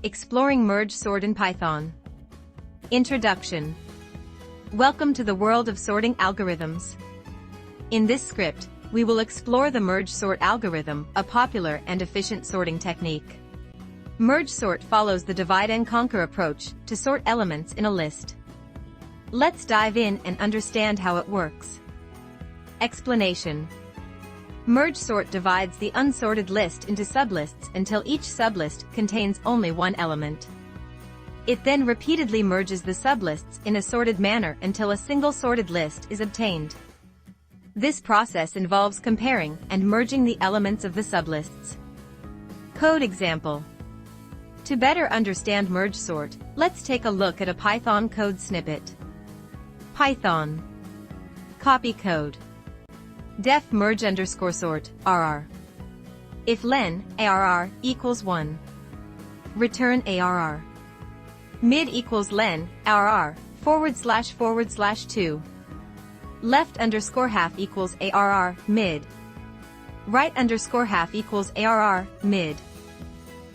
Exploring mergesort in Python. Introduction. Welcome to the world of sorting algorithms. In this script, we will explore the mergesort algorithm, a popular and efficient sorting technique. Mergesort follows the divide and conquer approach to sort elements in a list. Let's dive in and understand how it works. Explanation. Mergesort divides the unsorted list into sublists until each sublist contains only one element. It then repeatedly merges the sublists in a sorted manner until a single sorted list is obtained. This process involves comparing and merging the elements of the sublists. Code example. To better understand mergesort, let's take a look at a Python code snippet. Python. Copy code. Def merge_sort, RR. If len, ARR, equals 1. Return ARR. Mid equals len, ARR, //2. Left_half equals ARR, mid. Right_half equals ARR, mid.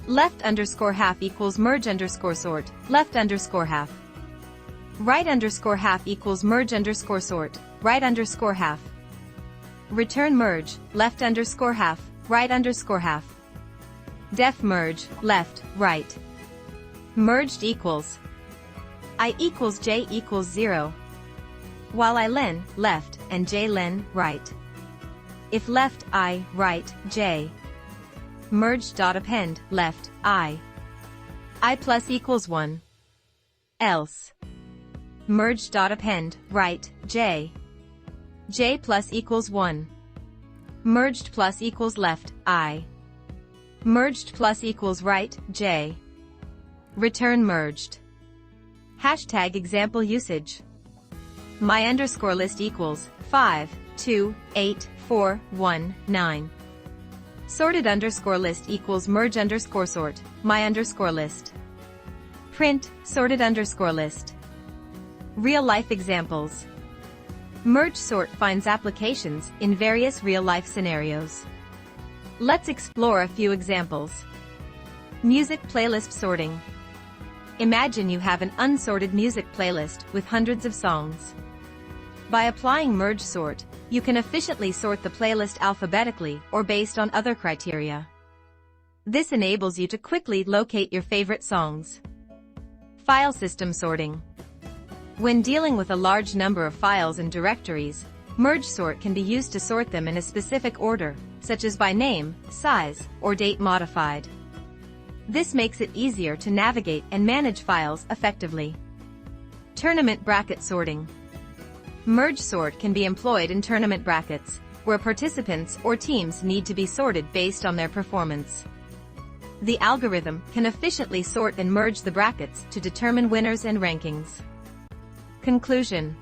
Left_half equals merge_sort, left_half. Right_half equals merge_sort, right_half. Return merge, left_half, right_half. Def merge, left, right. Merged equals I equals j equals 0. While I len, left, and j len, right. If left I, right, j. Merge.append, left, I plus equals 1. Else. Merge.append, right, j. J plus equals 1. Merged plus equals left, I. Merged plus equals right, j. Return merged. Hashtag example usage. My_list equals 5, 2, 8, 4, 1, 9. Sorted_list equals merge_sort, my_list. Print, sorted_list. Real-life examples. Mergesort finds applications in various real-life scenarios. Let's explore a few examples. Music playlist sorting. Imagine you have an unsorted music playlist with hundreds of songs. By applying mergesort, you can efficiently sort the playlist alphabetically or based on other criteria. This enables you to quickly locate your favorite songs. File system sorting. When dealing with a large number of files and directories, mergesort can be used to sort them in a specific order, such as by name, size, or date modified. This makes it easier to navigate and manage files effectively. Tournament bracket sorting. Mergesort can be employed in tournament brackets, where participants or teams need to be sorted based on their performance. The algorithm can efficiently sort and merge the brackets to determine winners and rankings. Conclusion.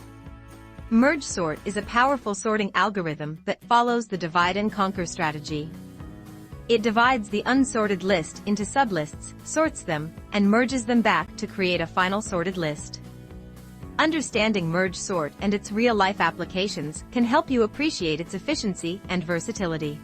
Mergesort is a powerful sorting algorithm that follows the divide and conquer strategy. It divides the unsorted list into sublists, sorts them, and merges them back to create a final sorted list. Understanding mergesort and its real-life applications can help you appreciate its efficiency and versatility.